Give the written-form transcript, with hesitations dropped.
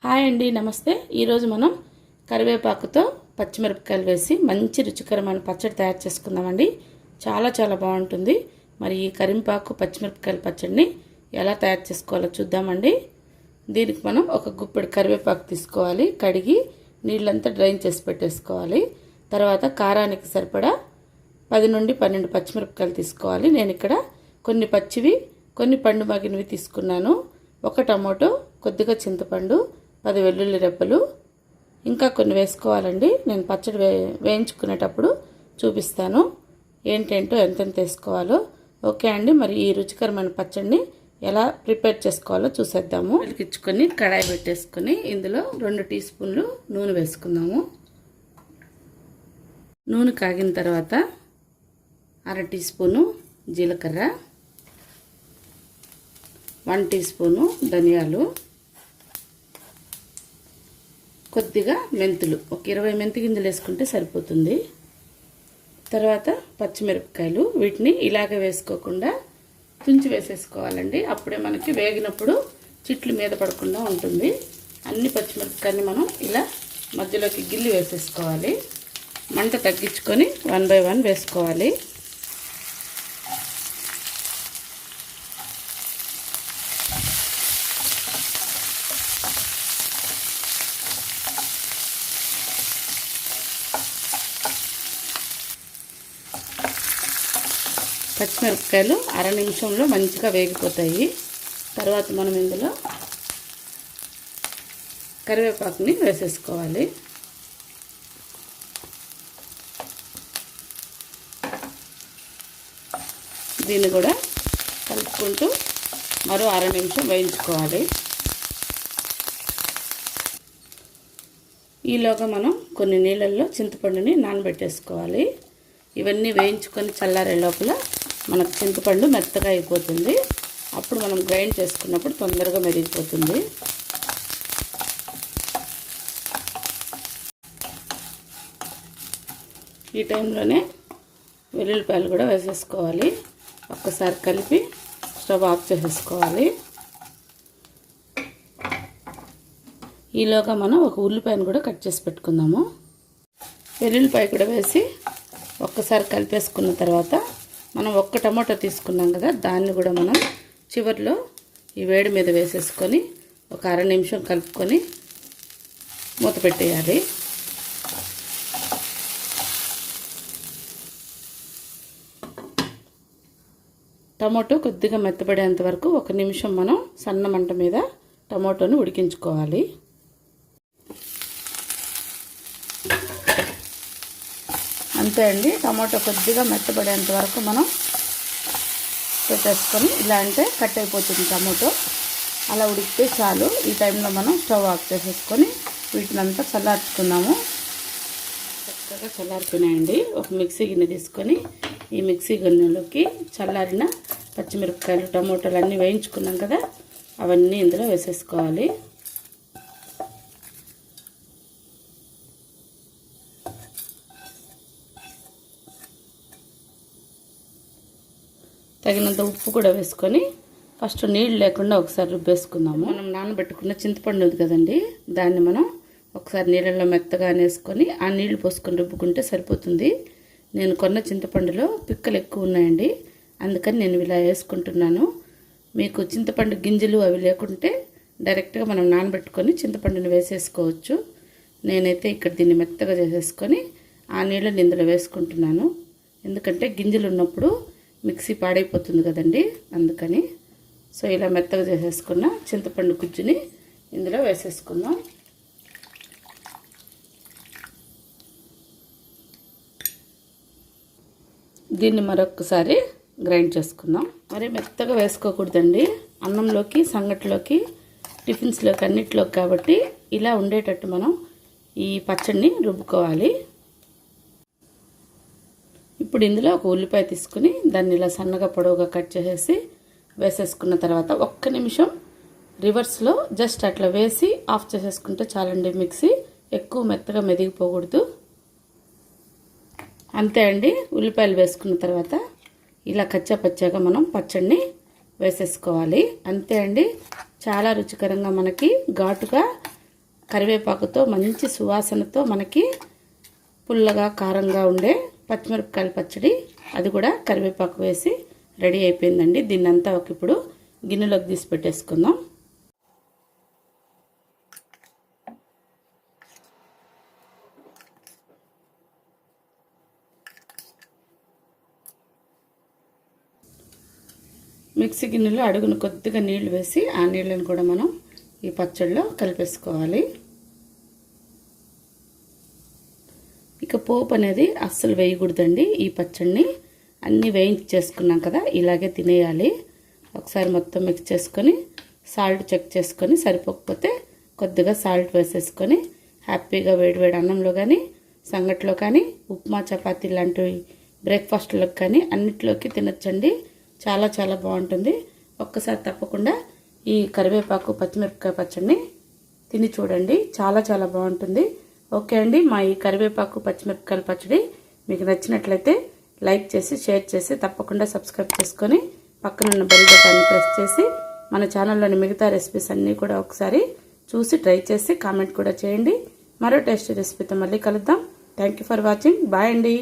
Hi అండి, నమస్తే. ఈరోజు మనం కరివేపాకుతో పచ్చిమిరపకాయలు వేసి మంచి రుచికరమైన పచ్చడి తయారు చేసుకుందామండి. చాలా చాలా బాగుంటుంది. మరి ఈ కరివేపాకు పచ్చిమిరపకాయల పచ్చడిని ఎలా తయారు చేసుకోవాలో చూద్దామండి. దీనికి మనం ఒక గుప్పెడు కరివేపాకు తీసుకోవాలి. కడిగి నీళ్ళంతా డ్రైన్ చేసి పెట్టేసుకోవాలి. తర్వాత కారానికి సరిపడా 10 నుండి 12 పచ్చిమిరపకాయలు తీసుకోవాలి. నేను ఇక్కడ కొన్ని పచ్చివి, కొన్ని పండు మగినవి తీసుకున్నాను. ఒక టమోటో, కొద్దిగా చింతపండు, 10 వెల్లుల్లి రెబ్బలు, ఇంకా కొన్ని వేసుకోవాలండి. నేను పచ్చడి వేయించుకునేటప్పుడు చూపిస్తాను ఏంటేంటో ఎంతెంత వేసుకోవాలో. ఓకే అండి, మరి ఈ రుచికరమైన పచ్చడిని ఎలా ప్రిపేర్ చేసుకోవాలో చూసేద్దాము. వెలిగించుకొని కడాయి పెట్టేసుకొని ఇందులో 2 టీ స్పూన్లు నూనె వేసుకుందాము. నూనె కాగిన తర్వాత 1/2 టీ స్పూను జీలకర్ర, 1 టీ స్పూను ధనియాలు, కొద్దిగా మెంతులు, ఒక 20 మెంతి గింజలు వేసుకుంటే సరిపోతుంది. తర్వాత పచ్చిమిరపకాయలు, వీటిని ఇలాగే వేసుకోకుండా తుంచి వేసేసుకోవాలండి. అప్పుడే మనకి వేగినప్పుడు చిట్లు మీద పడకుండా ఉంటుంది. అన్ని పచ్చిమిరపకాయలని మనం ఇలా మధ్యలోకి గిల్లి వేసేసుకోవాలి. మంట తగ్గించుకొని 1 బై 1 వేసుకోవాలి. పచ్చిమిరపకాయలు 1/2 నిమిషంలో మంచిగా వేగిపోతాయి. తర్వాత మనం ఇందులో కరివేపాకుని వేసేసుకోవాలి. దీన్ని కూడా కలుపుకుంటూ మరో 1/2 నిమిషం వేయించుకోవాలి. ఈలోగా మనం కొన్ని నీళ్ళల్లో చింతపండుని నానబెట్టేసుకోవాలి. ఇవన్నీ వేయించుకొని చల్లారే లోపల మనకు చింతపండు మెత్తగా అయిపోతుంది. అప్పుడు మనం గ్రైండ్ చేసుకున్నప్పుడు తొందరగా మెరిగిపోతుంది. ఈ టైంలోనే వెల్లుల్లిపాయలు కూడా వేసేసుకోవాలి. ఒక్కసారి కలిపి స్టవ్ ఆఫ్ చేసేసుకోవాలి. ఈలోగా మనం ఒక ఉల్లిపాయను కూడా కట్ చేసి పెట్టుకుందాము. వెల్లుల్లిపాయ కూడా వేసి ఒక్కసారి కలిపేసుకున్న తర్వాత మనం 1 టమాటో తీసుకున్నాం కదా, దాన్ని కూడా మనం చివరిలో ఈ వేడి మీద వేసేసుకొని ఒక 1/2 నిమిషం కలుపుకొని మూత పెట్టేయాలి. టమాటో కొద్దిగా మెత్తబడేంత వరకు 1 నిమిషం మనం సన్న మంట మీద టమాటోని ఉడికించుకోవాలి. అంతే అండి, టమాటో కొద్దిగా మెత్తబడేంత వరకు మనం పెట్టేసుకొని, ఇలా అంటే కట్ అయిపోతుంది టమాటో. అలా ఉడికితే చాలు. ఈ టైంలో మనం స్టవ్ ఆఫ్ చేసేసుకొని వీటిని అంతా చల్లార్చుకుందాము. చక్కగా చల్లారిపోయినాయండి. ఒక మిక్సీ గిన్నె తీసుకొని ఈ మిక్సీ గిన్నెలోకి చల్లారిన పచ్చిమిరపకాయలు, టమాటోలు అన్నీ వేయించుకున్నాం కదా, అవన్నీ ఇందులో వేసేసుకోవాలి. తగినంత ఉప్పు కూడా వేసుకొని ఫస్ట్ నీళ్ళు లేకుండా ఒకసారి రుబ్బేసుకుందాము. మనం నానబెట్టుకున్న చింతపండు ఉంది కదండి, దాన్ని మనం ఒకసారి నీళ్ళల్లో మెత్తగా వేసుకొని ఆ నీళ్లు పోసుకొని రుబ్బుకుంటే సరిపోతుంది. నేను కొన్న చింతపండులో పిక్కలు ఎక్కువ ఉన్నాయండి, అందుకని నేను ఇలా వేసుకుంటున్నాను. మీకు చింతపండు గింజలు అవి లేకుంటే డైరెక్ట్గా మనం నానబెట్టుకొని చింతపండుని వేసేసుకోవచ్చు. నేనైతే ఇక్కడ దీన్ని మెత్తగా చేసేసుకొని ఆ నీళ్ళని ఇందులో వేసుకుంటున్నాను. ఎందుకంటే గింజలు ఉన్నప్పుడు మిక్సీ పాడైపోతుంది కదండి, అందుకని. సో ఇలా మెత్తగా చేసేసుకున్న చింతపండు గుజ్జుని ఇందులో వేసేసుకుందాం. దీన్ని మరొకసారి గ్రైండ్ చేసుకుందాం. మరి మెత్తగా వేసుకోకూడదండి. అన్నంలోకి, సంగటిలోకి, టిఫిన్స్లోకి, అన్నిటిలోకి కాబట్టి ఇలా ఉండేటట్టు మనం ఈ పచ్చడిని రుబ్బుకోవాలి. ఇప్పుడు ఇందులో ఒక ఉల్లిపాయ తీసుకుని దాన్ని ఇలా సన్నగా పొడవుగా కట్ చేసేసి వేసేసుకున్న తర్వాత 1 నిమిషం రివర్స్లో జస్ట్ అట్లా వేసి ఆఫ్ చేసేసుకుంటే చాలండి. మిక్సీ ఎక్కువ మెత్తగా మెదిగిపోకూడదు. అంతే అండి. ఉల్లిపాయలు వేసుకున్న తర్వాత ఇలా కచ్చా పచ్చాగా మనం పచ్చడిని వేసేసుకోవాలి. అంతే అండి, చాలా రుచికరంగా మనకి ఘాటుగా కరివేపాకుతో మంచి సువాసనతో మనకి పుల్లగా కారంగా ఉండే పచ్చిమిరపకాయల పచ్చడి, అది కూడా కరివేపాకు వేసి రెడీ అయిపోయిందండి. దీన్నంతా ఇప్పుడు గిన్నెలోకి తీసి పెట్టేసుకుందాం. మిక్సీ గిన్నెలో అడుగున కొద్దిగా నీళ్లు వేసి ఆ నీళ్ళని కూడా మనం ఈ పచ్చడిలో కలిపేసుకోవాలి. ఇక పోపు అనేది అస్సలు వేయకూడదండి. ఈ పచ్చడిని అన్నీ వేయించి చేసుకున్నాం కదా, ఇలాగే తినేయాలి. ఒకసారి మొత్తం మిక్స్ చేసుకొని సాల్ట్ చెక్ చేసుకొని సరిపోకపోతే కొద్దిగా సాల్ట్ వేసేసుకొని హ్యాపీగా వేడివేడి అన్నంలో కానీ, సంగట్లో కానీ, ఉప్మా చపాతీ లాంటివి బ్రేక్ఫాస్ట్లోకి కానీ అన్నిట్లోకి తినొచ్చండి. చాలా చాలా బాగుంటుంది. ఒక్కసారి తప్పకుండా ఈ కరివేపాకు పచ్చిమిరపకాయ పచ్చడిని తిని చూడండి. చాలా చాలా బాగుంటుంది. ఓకే అండి, మా ఈ కరివేపాకు పచ్చిమిరపకాయల పచ్చడి మీకు నచ్చినట్లయితే లైక్ చేసి షేర్ చేసి తప్పకుండా సబ్స్క్రైబ్ చేసుకొని పక్కనున్న బెల్ బటన్ని ప్రెస్ చేసి మన ఛానల్లోని మిగతా రెసిపీస్ అన్నీ కూడా ఒకసారి చూసి ట్రై చేసి కామెంట్ కూడా చేయండి. మరో టేస్టీ రెసిపీతో మళ్ళీ కలుద్దాం. Thank you for watching. Bye అండి.